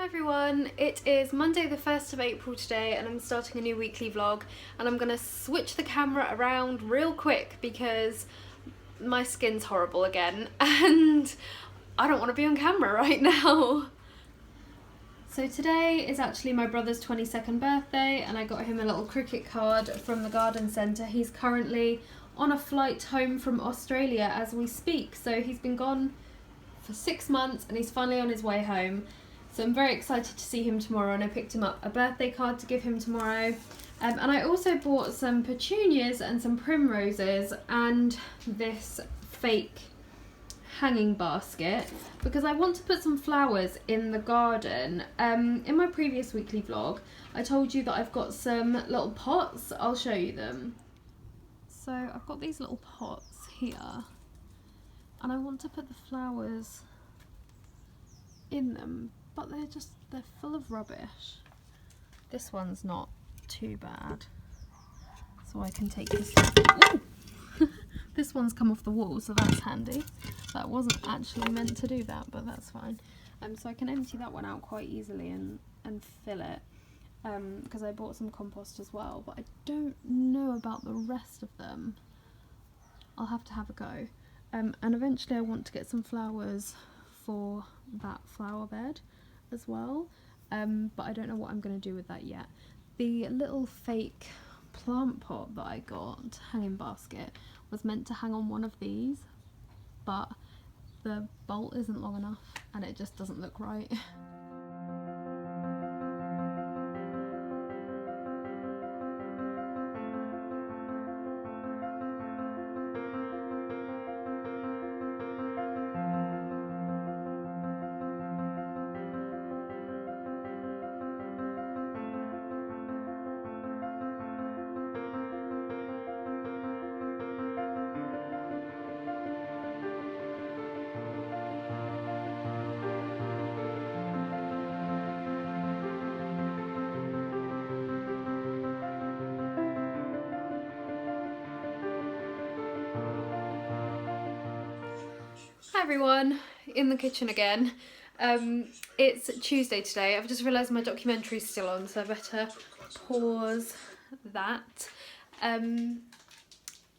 Everyone, it is Monday the 1st of April today and I'm starting a new weekly vlog, and I'm gonna switch the camera around real quick because my skin's horrible again and I don't want to be on camera right now. So today is actually my brother's 22nd birthday and I got him a little cricket card from the garden centre. He's currently on a flight home from Australia as we speak, so he's been gone for 6 months and he's finally on his way home. So I'm very excited to see him tomorrow, and I picked him up a birthday card to give him tomorrow. And I also bought some petunias and some primroses and this fake hanging basket because I want to put some flowers in the garden. In my previous weekly vlog, I told you that I've got some little pots. I'll show you them. So I've got these little pots here and I want to put the flowers in them, but they're full of rubbish. This one's not too bad, so I can take this. This one's come off the wall, so that's handy. That wasn't actually meant to do that, but that's fine. So I can empty that one out quite easily and fill it, because I bought some compost as well, but I don't know about the rest of them. I'll have to have a go. And eventually I want to get some flowers for that flower bed as well, but I don't know what I'm going to do with that yet. The little fake plant pot that I got, hanging basket, was meant to hang on one of these, but the bolt isn't long enough and it just doesn't look right. Hi everyone, in the kitchen again. It's Tuesday today. I've just realised my documentary's still on, so I better pause that.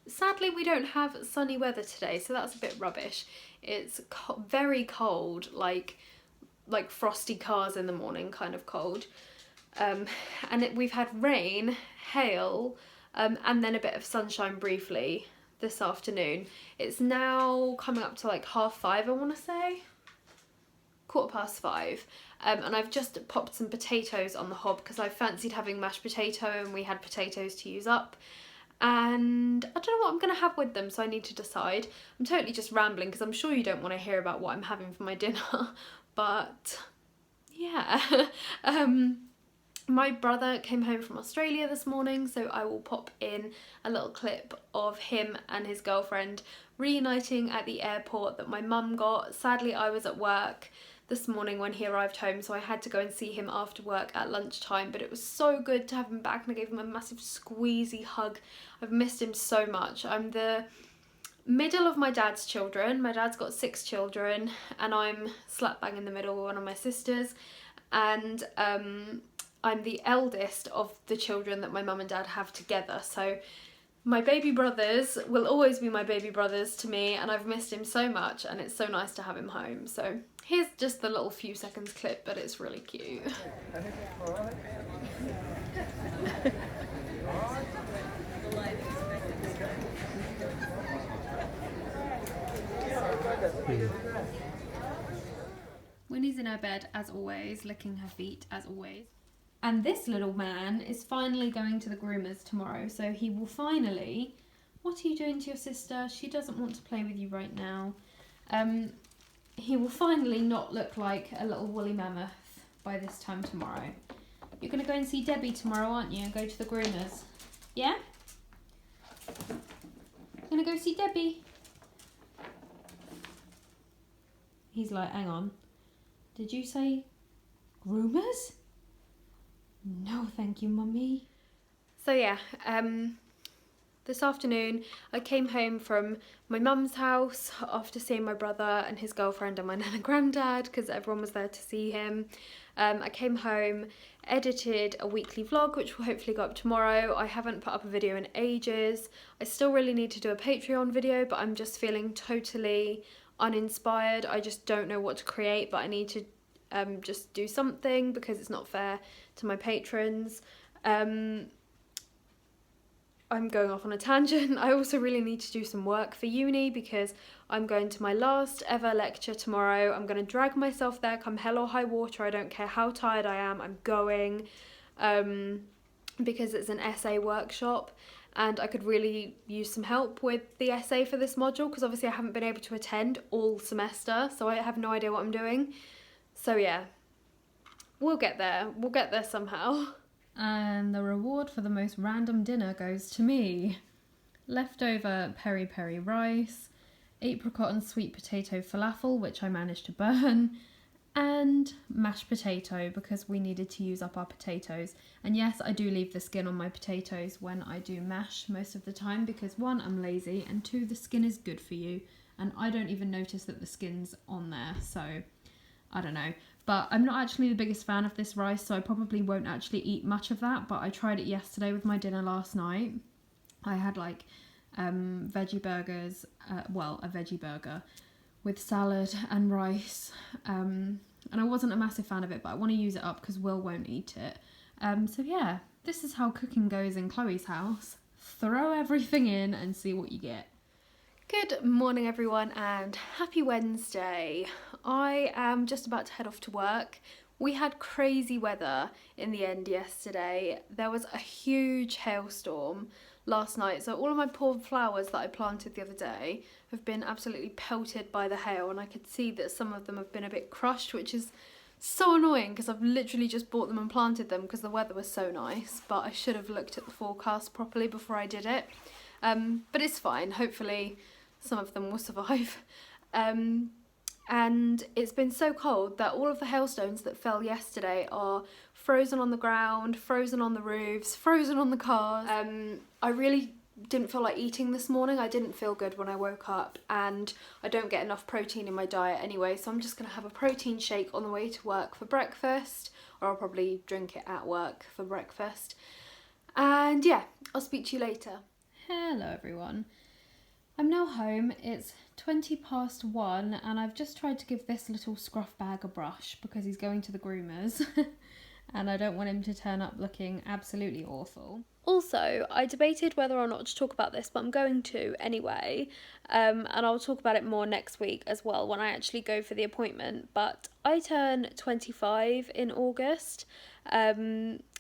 Sadly we don't have sunny weather today, so that's a bit rubbish. It's very cold, like frosty cars in the morning kind of cold. We've had rain, hail, and then a bit of sunshine briefly this afternoon. It's now coming up to like 5:30, I want to say, 5:15, and I've just popped some potatoes on the hob because I fancied having mashed potato and we had potatoes to use up, and I don't know what I'm going to have with them, so I need to decide. I'm totally just rambling because I'm sure you don't want to hear about what I'm having for my dinner, but yeah. My brother came home from Australia this morning, so I will pop in a little clip of him and his girlfriend reuniting at the airport that my mum got. Sadly, I was at work this morning when he arrived home, so I had to go and see him after work at lunchtime, but it was so good to have him back and I gave him a massive squeezy hug. I've missed him so much. I'm the middle of my dad's children. My dad's got 6 children and I'm slap bang in the middle with one of my sisters, and I'm the eldest of the children that my mum and dad have together, so my baby brothers will always be my baby brothers to me, and I've missed him so much and it's so nice to have him home. So here's just the little few seconds clip, but it's really cute. Winnie's in her bed as always, licking her feet as always. And this little man is finally going to the groomers tomorrow, so he will finally... What are you doing to your sister? She doesn't want to play with you right now. He will finally not look like a little woolly mammoth by this time tomorrow. You're going to go and see Debbie tomorrow, aren't you? And go to the groomers. Yeah? You're going to go see Debbie? He's like, hang on. Did you say groomers? No, thank you, Mummy. So yeah, This afternoon I came home from my mum's house after seeing my brother and his girlfriend and my nan and granddad because everyone was there to see him. I came home, edited a weekly vlog which will hopefully go up tomorrow. I haven't put up a video in ages. I still really need to do a Patreon video, but I'm just feeling totally uninspired. I just don't know what to create, but I need to just do something because it's not fair to my patrons. I'm going off on a tangent. I also really need to do some work for uni because I'm going to my last ever lecture tomorrow. I'm going to drag myself there come hell or high water. I don't care how tired I am, I'm going, because it's an essay workshop and I could really use some help with the essay for this module because obviously I haven't been able to attend all semester, so I have no idea what I'm doing. So yeah, we'll get there somehow. And the reward for the most random dinner goes to me. Leftover peri-peri rice, apricot and sweet potato falafel, which I managed to burn, and mashed potato because we needed to use up our potatoes. And yes, I do leave the skin on my potatoes when I do mash most of the time because 1, I'm lazy, and 2, the skin is good for you. And I don't even notice that the skin's on there, so I don't know. But I'm not actually the biggest fan of this rice, so I probably won't actually eat much of that, but I tried it yesterday with my dinner last night. I had like veggie burgers, a veggie burger with salad and rice, and I wasn't a massive fan of it, but I want to use it up because Will won't eat it. So yeah, this is how cooking goes in Chloe's house. Throw everything in and see what you get. Good morning everyone and happy Wednesday. I am just about to head off to work. We had crazy weather in the end yesterday. There was a huge hailstorm last night, so all of my poor flowers that I planted the other day have been absolutely pelted by the hail, and I could see that some of them have been a bit crushed, which is so annoying because I've literally just bought them and planted them because the weather was so nice, but I should have looked at the forecast properly before I did it. But it's fine, hopefully some of them will survive. And it's been so cold that all of the hailstones that fell yesterday are frozen on the ground, frozen on the roofs, frozen on the cars. I really didn't feel like eating this morning. I didn't feel good when I woke up, and I don't get enough protein in my diet anyway, so I'm just going to have a protein shake on the way to work for breakfast, or I'll probably drink it at work for breakfast. And yeah, I'll speak to you later. Hello everyone. I'm now home. It's 1:20 and I've just tried to give this little scruff bag a brush because he's going to the groomers and I don't want him to turn up looking absolutely awful. Also, I debated whether or not to talk about this, but I'm going to anyway, and I'll talk about it more next week as well when I actually go for the appointment. But I turn 25 in August,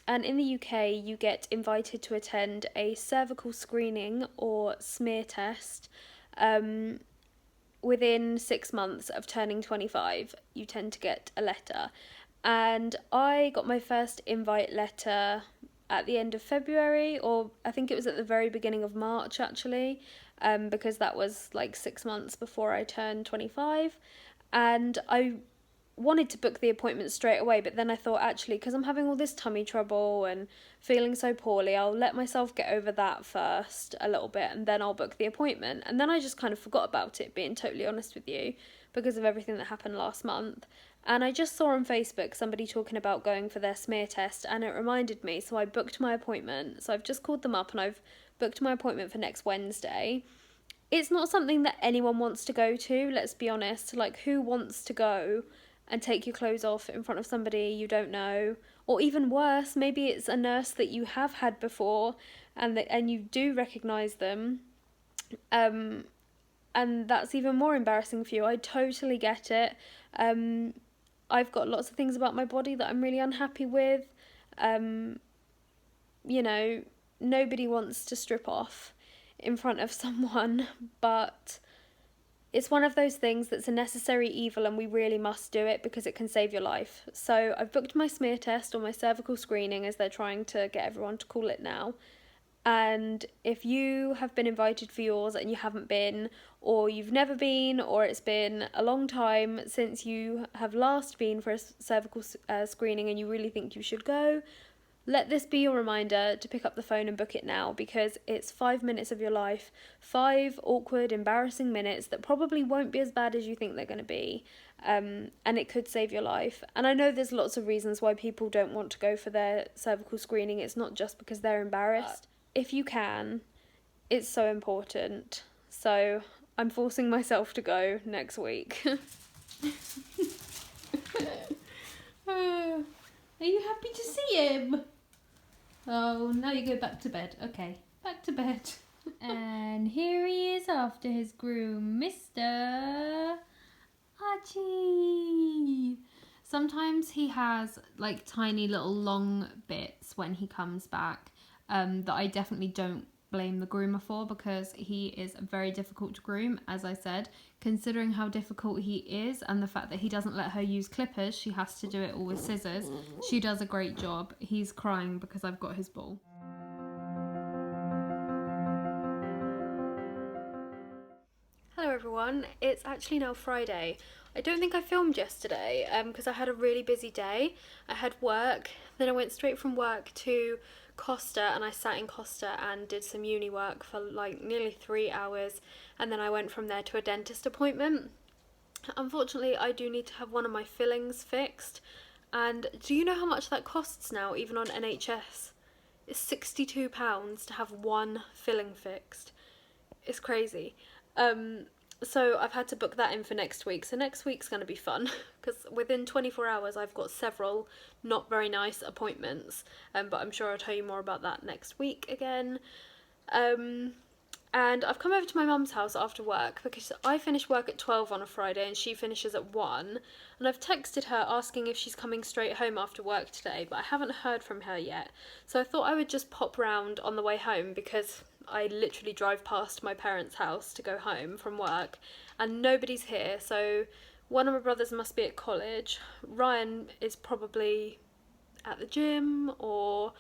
and in the UK you get invited to attend a cervical screening or smear test within 6 months of turning 25. You tend to get a letter, and I got my first invite letter at the end of February, or I think it was at the very beginning of March actually, because that was like 6 months before I turned 25, and I wanted to book the appointment straight away, but then I thought actually because I'm having all this tummy trouble and feeling so poorly, I'll let myself get over that first a little bit and then I'll book the appointment. And then I just kind of forgot about it, being totally honest with you, because of everything that happened last month. And I just saw on Facebook somebody talking about going for their smear test, and it reminded me, so I booked my appointment. So I've just called them up and I've booked my appointment for next Wednesday. It's not something that anyone wants to go to, let's be honest. Like, who wants to go and take your clothes off in front of somebody you don't know? Or even worse, maybe it's a nurse that you have had before and you do recognise them, and that's even more embarrassing for you. I totally get it. I've got lots of things about my body that I'm really unhappy with. You know, nobody wants to strip off in front of someone, but it's one of those things that's a necessary evil and we really must do it because it can save your life. So I've booked my smear test, or my cervical screening as they're trying to get everyone to call it now. And if you have been invited for yours and you haven't been, or you've never been, or it's been a long time since you have last been for a cervical screening and you really think you should go, let this be your reminder to pick up the phone and book it now, because it's 5 minutes of your life, 5 awkward, embarrassing minutes that probably won't be as bad as you think they're going to be, and it could save your life. And I know there's lots of reasons why people don't want to go for their cervical screening. It's not just because they're embarrassed. If you can, it's so important. So I'm forcing myself to go next week. Are you happy to see him? Oh, now you go back to bed. Okay, back to bed. And here he is after his groom, Mr. Archie. Sometimes he has like tiny little long bits when he comes back that I definitely don't blame the groomer for, because he is very difficult to groom, as I said. Considering how difficult he is and the fact that he doesn't let her use clippers, she has to do it all with scissors. She does a great job. He's crying because I've got his ball. Hello everyone, it's actually now Friday. I don't think I filmed yesterday because I had a really busy day. I had work, then I went straight from work to Costa, and I sat in Costa and did some uni work for like nearly 3 hours, and then I went from there to a dentist appointment. Unfortunately, I do need to have one of my fillings fixed, and do you know how much that costs now, even on NHS? It's £62 to have one filling fixed. It's crazy. So I've had to book that in for next week. So next week's going to be fun, because within 24 hours I've got several not very nice appointments, but I'm sure I'll tell you more about that next week again. And I've come over to my mum's house after work because I finish work at 12 on a Friday and she finishes at 1, and I've texted her asking if she's coming straight home after work today, but I haven't heard from her yet. So I thought I would just pop round on the way home, because I literally drive past my parents' house to go home from work and nobody's here. So one of my brothers must be at college. Ryan is probably at the gym or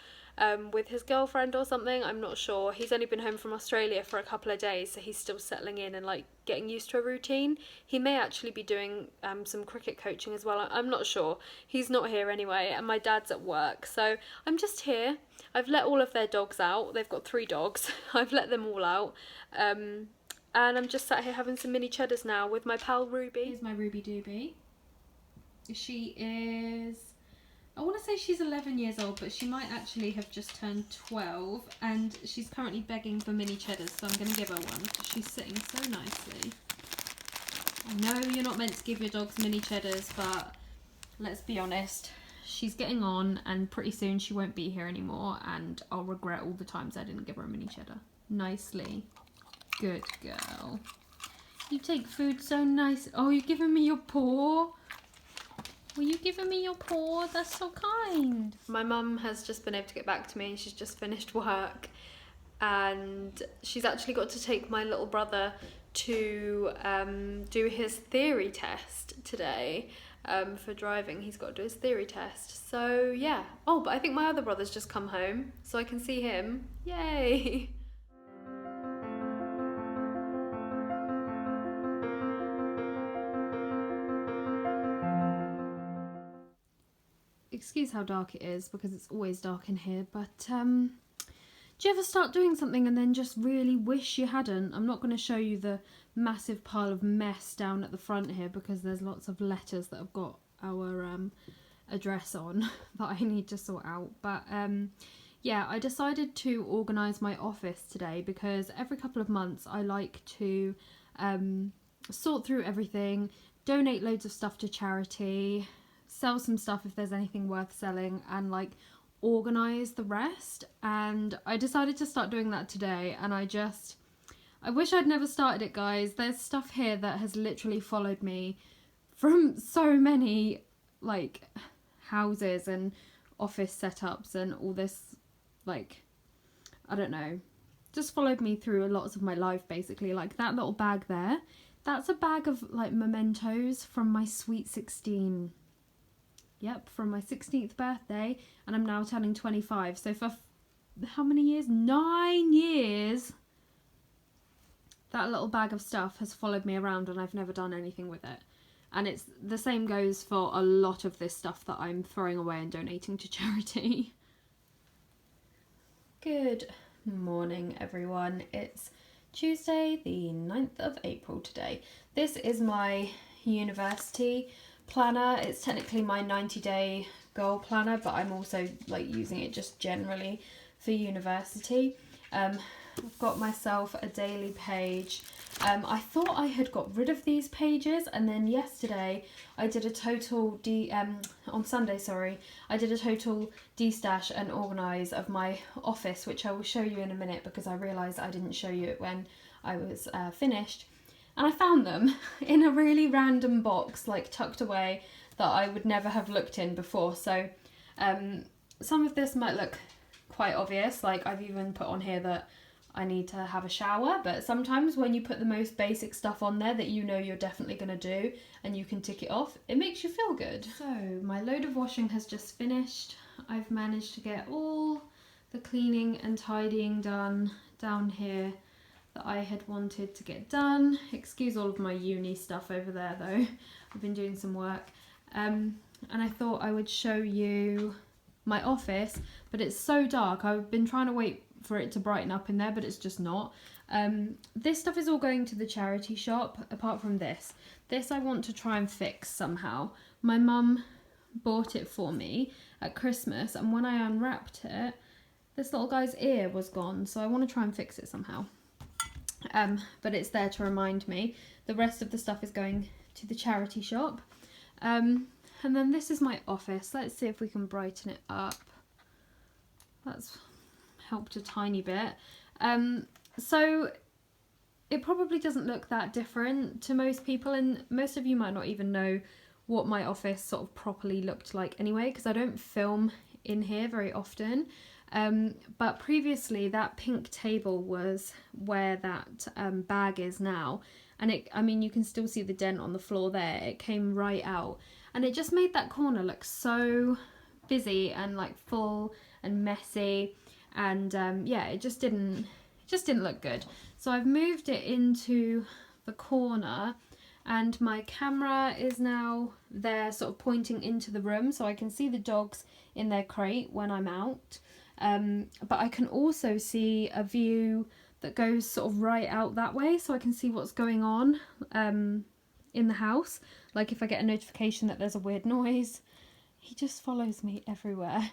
with his girlfriend or something. I'm not sure. He's only been home from Australia for a couple of days, so he's still settling in and like getting used to a routine. He may actually be doing some cricket coaching as well. I'm not sure. He's not here anyway, and my dad's at work, so I'm just here. I've let all of their dogs out. They've got 3 dogs. I've let them all out. And I'm just sat here having some mini cheddars now with my pal Ruby. Here's my Ruby Doobie. She is, I want to say she's 11 years old, but she might actually have just turned 12, and she's currently begging for mini cheddars, so I'm going to give her one. She's sitting so nicely. I know you're not meant to give your dogs mini cheddars, but let's be honest, she's getting on, and pretty soon she won't be here anymore, and I'll regret all the times I didn't give her a mini cheddar. Nicely. Good girl. You take food so nice. Oh, you're giving me your paw? Were you giving me your paw? That's so kind. My mum has just been able to get back to me. She's just finished work, and she's actually got to take my little brother to do his theory test today for driving. He's got to do his theory test. So yeah. Oh, but I think my other brother's just come home, so I can see him. Yay! Excuse how dark it is, because it's always dark in here, but do you ever start doing something and then just really wish you hadn't? I'm not going to show you the massive pile of mess down at the front here, because there's lots of letters that have got our address on that I need to sort out. But yeah, I decided to organise my office today, because every couple of months I like to sort through everything, donate loads of stuff to charity, sell some stuff if there's anything worth selling, and like organise the rest. And I decided to start doing that today, and I wish I'd never started it, guys. There's stuff here that has literally followed me from so many like houses and office setups and all this, like, I don't know, just followed me through lots of my life basically. Like that little bag there, that's a bag of like mementos from my sweet 16. Yep, from my 16th birthday, and I'm now turning 25. So for how many years? 9 years. That little bag of stuff has followed me around, and I've never done anything with it. And it's the same goes for a lot of this stuff that I'm throwing away and donating to charity. Good morning everyone, it's Tuesday the 9th of April today. This is my university planner. It's technically my 90-day goal planner, but I'm also like using it just generally for university. I've got myself a daily page. I thought I had got rid of these pages, and then yesterday I did a total on Sunday, sorry, I did a total de-stash and organise of my office, which I will show you in a minute because I realised I didn't show you it when I was finished. And I found them in a really random box, like tucked away, that I would never have looked in before. So some of this might look quite obvious, like I've even put on here that I need to have a shower, but sometimes when you put the most basic stuff on there that you know you're definitely going to do and you can tick it off, it makes you feel good. So my load of washing has just finished. I've managed to get all the cleaning and tidying done down here that I had wanted to get done. Excuse all of my uni stuff over there though. I've been doing some work. And I thought I would show you my office, but it's so dark. I've been trying to wait for it to brighten up in there, but it's just not. This stuff is all going to the charity shop, apart from this. This I want to try and fix somehow. My mum bought it for me at Christmas, and when I unwrapped it, this little guy's ear was gone, so I want to try and fix it somehow. But it's there to remind me. The rest of the stuff is going to the charity shop. And then this is my office. Let's see if we can brighten it up. That's helped a tiny bit. So it probably doesn't look that different to most people, and most of you might not even know what my office sort of properly looked like anyway, because I don't film in here very often. But previously that pink table was where that bag is now, and I mean you can still see the dent on the floor there. It came right out, and it just made that corner look so busy and like full and messy. And yeah, it just didn't look good. So I've moved it into the corner, and my camera is now there sort of pointing into the room, so I can see the dogs in their crate when I'm out. But I can also see a view that goes sort of right out that way, so I can see what's going on in the house. Like if I get a notification that there's a weird noise, he just follows me everywhere.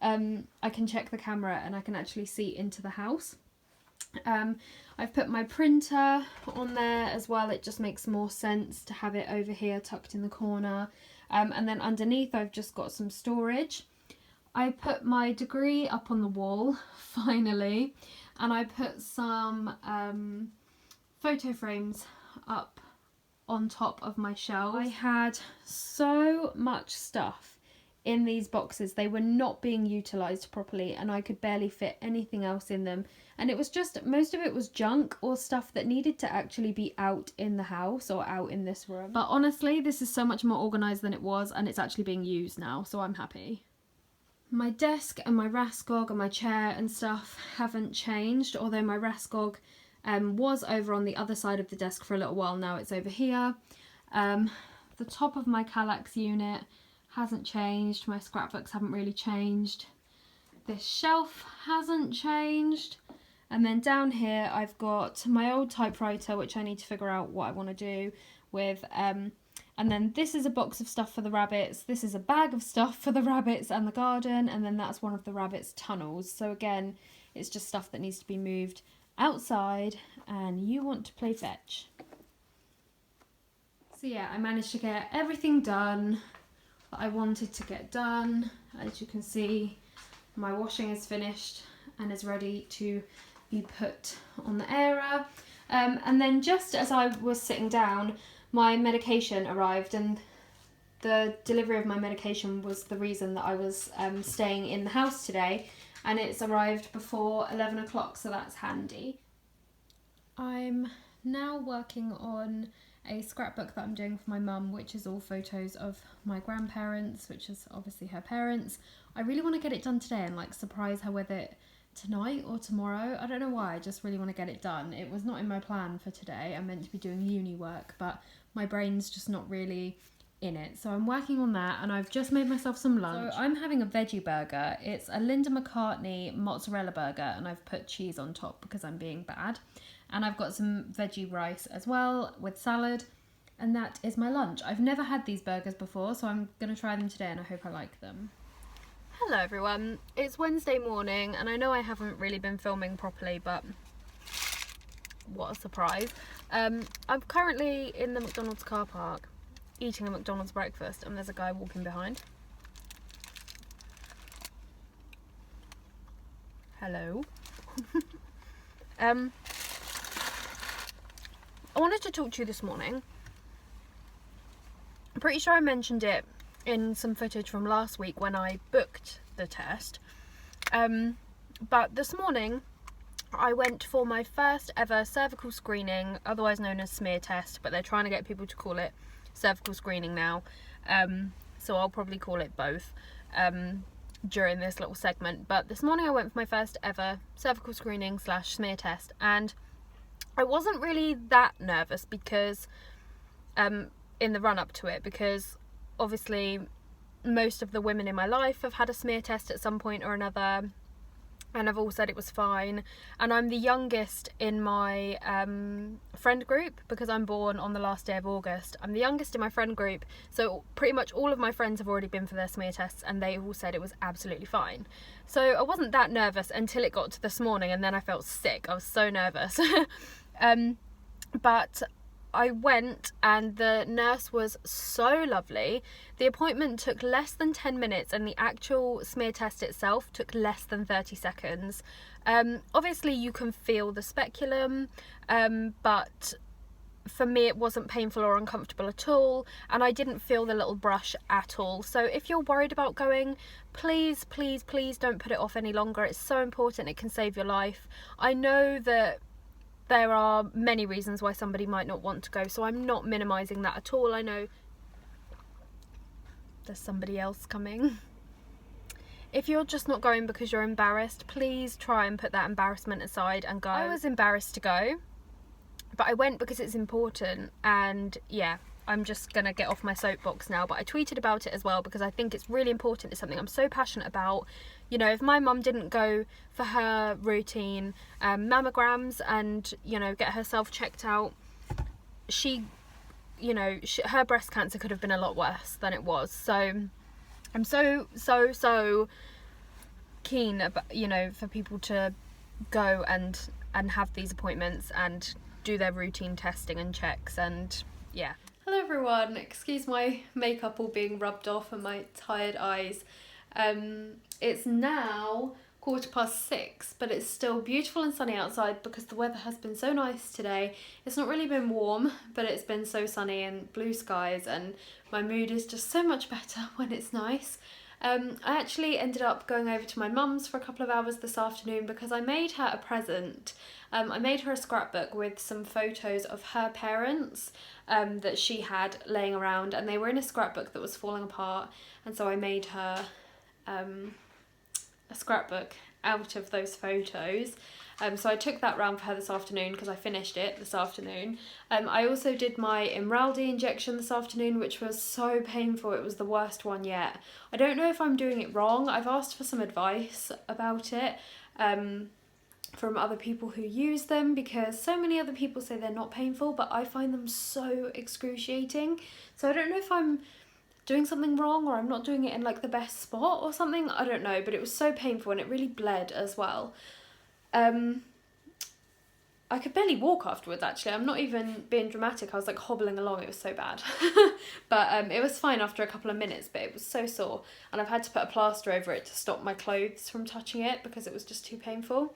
I can check the camera and I can actually see into the house. I've put my printer on there as well. It just makes more sense to have it over here tucked in the corner. And then underneath I've just got some storage. I put my degree up on the wall, finally, and I put some photo frames up on top of my shelf. I had so much stuff in these boxes. They were not being utilised properly, and I could barely fit anything else in them, and it was just, most of it was junk or stuff that needed to actually be out in the house or out in this room. But honestly, this is so much more organised than it was, and it's actually being used now, so I'm happy. My desk and my Raskog and my chair and stuff haven't changed, although my Raskog was over on the other side of the desk for a little while. Now it's over here. The top of my Kallax unit hasn't changed. My scrapbooks haven't really changed. This shelf hasn't changed. And then down here I've got my old typewriter, which I need to figure out what I want to do with. And then this is a box of stuff for the rabbits. This is a bag of stuff for the rabbits and the garden. And then that's one of the rabbits' tunnels. So again, it's just stuff that needs to be moved outside, and you want to play fetch. So yeah, I managed to get everything done that I wanted to get done. As you can see, my washing is finished and is ready to be put on the airer. And then just as I was sitting down, my medication arrived, and the delivery of my medication was the reason that I was staying in the house today, and it's arrived before 11 o'clock, so that's handy. I'm now working on a scrapbook that I'm doing for my mum, which is all photos of my grandparents, which is obviously her parents. I really want to get it done today and like surprise her with it tonight or tomorrow. I don't know why, I just really want to get it done. It was not in my plan for today. I'm meant to be doing uni work, but my brain's just not really in it. So I'm working on that, and I've just made myself some lunch. So I'm having a veggie burger. It's a Linda McCartney mozzarella burger, and I've put cheese on top because I'm being bad. And I've got some veggie rice as well with salad, and that is my lunch. I've never had these burgers before, so I'm going to try them today, and I hope I like them. Hello everyone, it's Wednesday morning, and I know I haven't really been filming properly, but what a surprise. I'm currently in the McDonald's car park eating a McDonald's breakfast, and there's a guy walking behind. Hello. I wanted to talk to you this morning. I'm pretty sure I mentioned it in some footage from last week when I booked the test. But this morning I went for my first ever cervical screening, otherwise known as smear test, but they're trying to get people to call it cervical screening now, so I'll probably call it both during this little segment. But this morning I went for my first ever cervical screening / smear test, and I wasn't really that nervous because in the run up to it, because obviously most of the women in my life have had a smear test at some point or another, and have all said it was fine. And I'm the youngest in my friend group because I'm born on the last day of August. I'm the youngest in my friend group, so pretty much all of my friends have already been for their smear tests, and they all said it was absolutely fine. So I wasn't that nervous until it got to this morning, and then I felt sick. I was so nervous. But I went, and the nurse was so lovely. The appointment took less than 10 minutes, and the actual smear test itself took less than 30 seconds. Obviously you can feel the speculum, but for me it wasn't painful or uncomfortable at all, and I didn't feel the little brush at all. So if you're worried about going, please don't put it off any longer. It's so important. It can save your life. I know that there are many reasons why somebody might not want to go, so I'm not minimising that at all. I know there's somebody else coming. If you're just not going because you're embarrassed, please try and put that embarrassment aside and go. I was embarrassed to go, but I went because it's important, and yeah, I'm just gonna get off my soapbox now, but I tweeted about it as well because I think it's really important. It's something I'm so passionate about. You know, if my mum didn't go for her routine mammograms and, you know, get herself checked out, her breast cancer could have been a lot worse than it was. So I'm so keen about, you know, for people to go and have these appointments and do their routine testing and checks, and yeah. Hello everyone, excuse my makeup all being rubbed off and my tired eyes. It's now 6:15, but it's still beautiful and sunny outside because the weather has been so nice today. It's not really been warm, but it's been so sunny and blue skies, and my mood is just so much better when it's nice. I actually ended up going over to my mum's for a couple of hours this afternoon because I made her a present. I made her a scrapbook with some photos of her parents that she had laying around, and they were in a scrapbook that was falling apart, and so I made her a scrapbook out of those photos. So I took that round for her this afternoon because I finished it this afternoon. I also did my Imraldi injection this afternoon, which was so painful. It was the worst one yet. I don't know if I'm doing it wrong. I've asked for some advice about it from other people who use them, because so many other people say they're not painful, but I find them so excruciating. So I don't know if I'm doing something wrong or I'm not doing it in like the best spot or something. I don't know, but it was so painful and it really bled as well. I could barely walk afterwards, actually. I'm not even being dramatic. I was like hobbling along. It was so bad. But it was fine after a couple of minutes, but it was so sore. And I've had to put a plaster over it to stop my clothes from touching it because it was just too painful.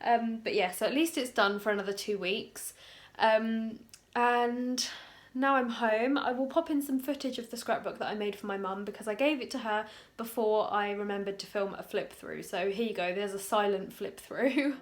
But yeah, so at least it's done for another 2 weeks. And now I'm home. I will pop in some footage of the scrapbook that I made for my mum because I gave it to her before I remembered to film a flip through. So here you go, there's a silent flip through.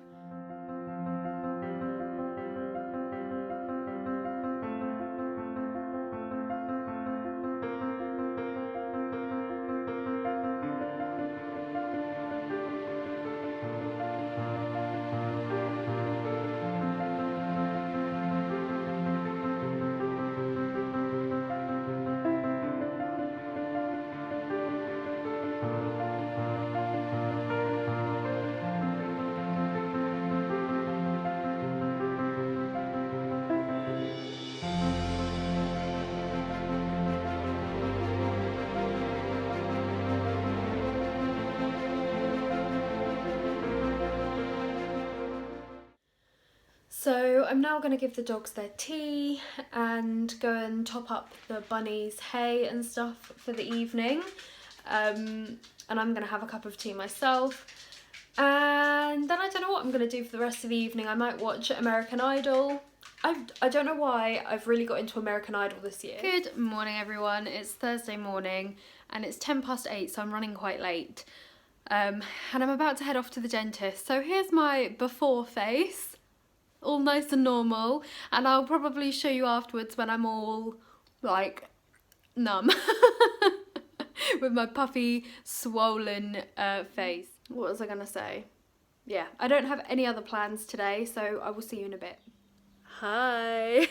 I'm now going to give the dogs their tea and go and top up the bunnies' hay and stuff for the evening. And I'm going to have a cup of tea myself. And then I don't know what I'm going to do for the rest of the evening. I might watch American Idol. I don't know why I've really got into American Idol this year. Good morning everyone, it's Thursday morning and it's 8:10, so I'm running quite late. And I'm about to head off to the dentist. So here's my before face, all nice and normal, and I'll probably show you afterwards when I'm all like numb with my puffy swollen face. What was I gonna say? Yeah, I don't have any other plans today, so I will see you in a bit. Hi.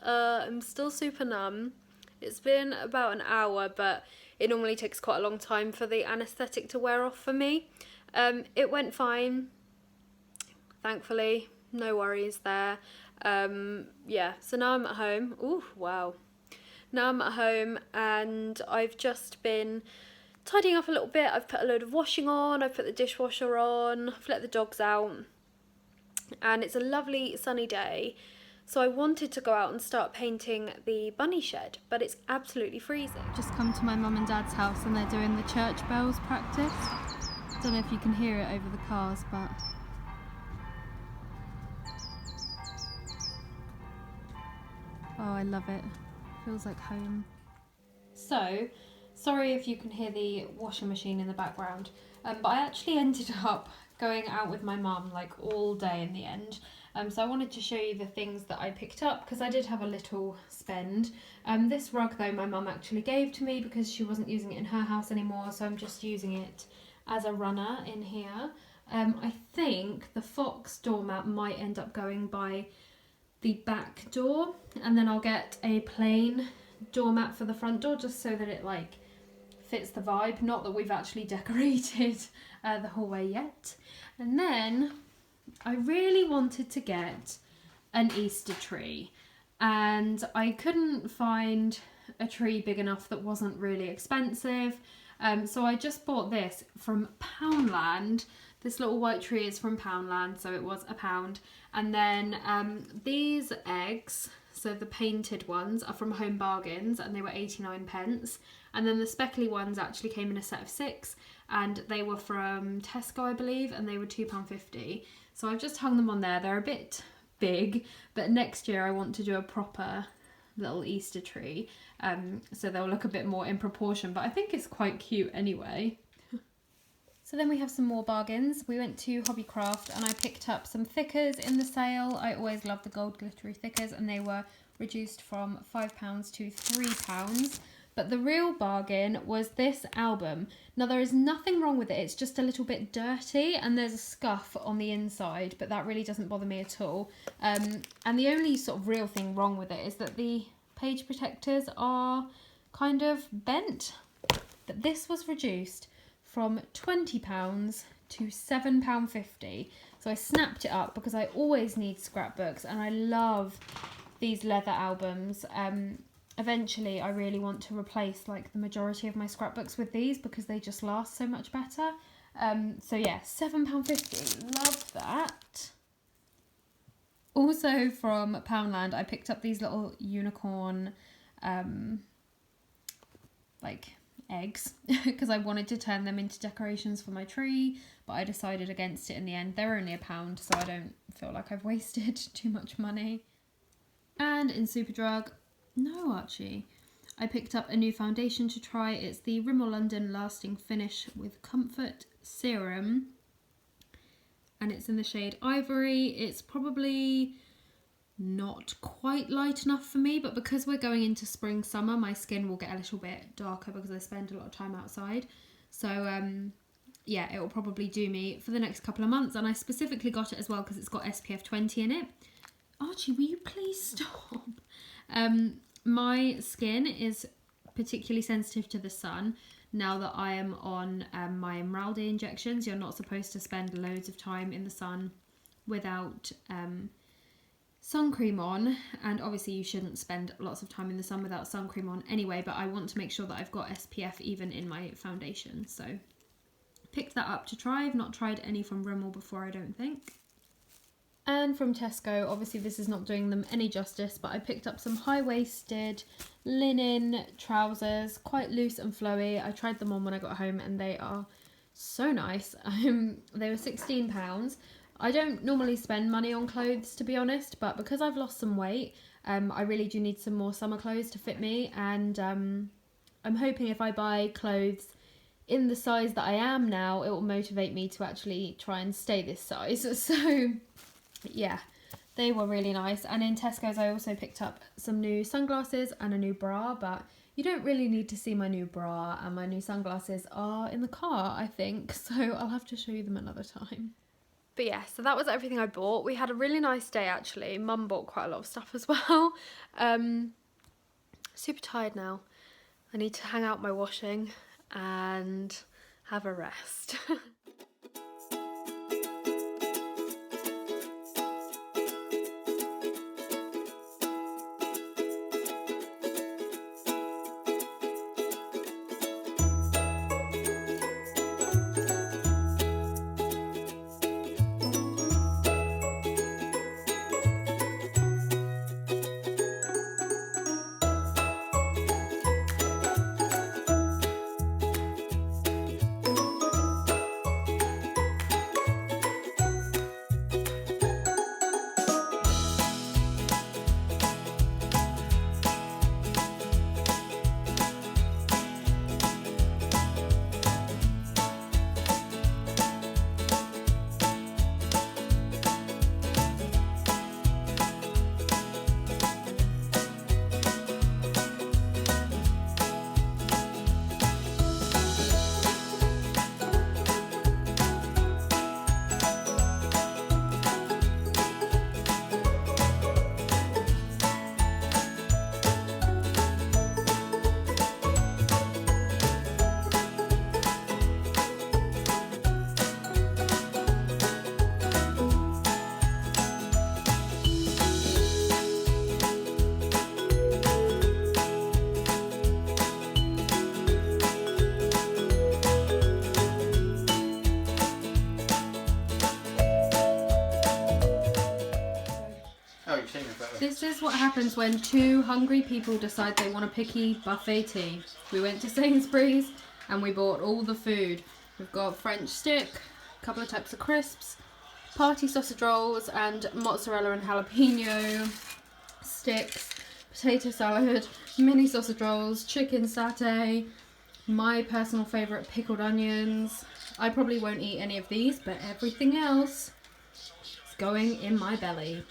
I'm still super numb. It's been about an hour, but it normally takes quite a long time for the anaesthetic to wear off for me. It went fine, thankfully, no worries there. Yeah, so now I'm at home. Ooh, wow. Now I'm at home and I've just been tidying up a little bit. I've put a load of washing on, I've put the dishwasher on, I've let the dogs out, and it's a lovely sunny day. So I wanted to go out and start painting the bunny shed, but it's absolutely freezing. Just come to my mum and dad's house and they're doing the church bells practice. Don't know if you can hear it over the cars, but... oh, I love it. Feels like home. So, sorry if you can hear the washing machine in the background, but I actually ended up going out with my mum like all day in the end. So I wanted to show you the things that I picked up because I did have a little spend. This rug though my mum actually gave to me because she wasn't using it in her house anymore, so I'm just using it as a runner in here. I think the fox doormat might end up going by the back door, and then I'll get a plain doormat for the front door just so that it like fits the vibe. Not that we've actually decorated the hallway yet. And then I really wanted to get an Easter tree and I couldn't find a tree big enough that wasn't really expensive. So I just bought this from Poundland. This little white tree is from Poundland, so it was £1. And then these eggs, so the painted ones, are from Home Bargains and they were 89p. And then the speckly ones actually came in a set of 6 and they were from Tesco, I believe, and they were £2.50. So I've just hung them on there. They're a bit big, but next year I want to do a proper little Easter tree, so they'll look a bit more in proportion, but I think it's quite cute anyway. So then we have some more bargains. We went to Hobbycraft and I picked up some thickers in the sale. I always love the gold glittery thickers and they were reduced from £5 to £3. But the real bargain was this album. Now there is nothing wrong with it, it's just a little bit dirty and there's a scuff on the inside, but that really doesn't bother me at all. And the only sort of real thing wrong with it is that the page protectors are kind of bent. But this was reduced from £20 to £7.50. So I snapped it up because I always need scrapbooks and I love these leather albums. Eventually I really want to replace like the majority of my scrapbooks with these because they just last so much better. So yeah, £7.50, love that. Also from Poundland I picked up these little unicorn like eggs because I wanted to turn them into decorations for my tree, but I decided against it in the end. They're only £1, so I don't feel like I've wasted too much money. And in Superdrug, no Archie, I picked up a new foundation to try. It's the Rimmel London Lasting Finish with Comfort Serum and it's in the shade Ivory. It's probably not quite light enough for me, but because we're going into spring summer my skin will get a little bit darker because I spend a lot of time outside. So yeah, it will probably do me for the next couple of months, and I specifically got it as well because it's got SPF 20 in it. Archie, will you please stop? My skin is particularly sensitive to the sun now that I am on my Emeraldi injections. You're not supposed to spend loads of time in the sun without sun cream on, and obviously you shouldn't spend lots of time in the sun without sun cream on anyway, but I want to make sure that I've got SPF even in my foundation, so picked that up to try. I've not tried any from Rimmel before, I don't think. And from Tesco, obviously this is not doing them any justice, but I picked up some high-waisted linen trousers, quite loose and flowy. I tried them on when I got home and they are so nice. They were £16. I don't normally spend money on clothes, to be honest, but because I've lost some weight, I really do need some more summer clothes to fit me, and I'm hoping if I buy clothes in the size that I am now, it will motivate me to actually try and stay this size. So yeah, they were really nice. And in Tesco's I also picked up some new sunglasses and a new bra, but you don't really need to see my new bra, and my new sunglasses are in the car, I think, so I'll have to show you them another time. But yeah, so that was everything I bought. We had a really nice day actually. Mum bought quite a lot of stuff as well. Super tired now. I need to hang out my washing and have a rest. This is what happens when two hungry people decide they want a picky buffet tea. We went to Sainsbury's and we bought all the food. We've got French stick, a couple of types of crisps, party sausage rolls, and mozzarella and jalapeno sticks, potato salad, mini sausage rolls, chicken satay, my personal favourite pickled onions. I probably won't eat any of these, but everything else is going in my belly.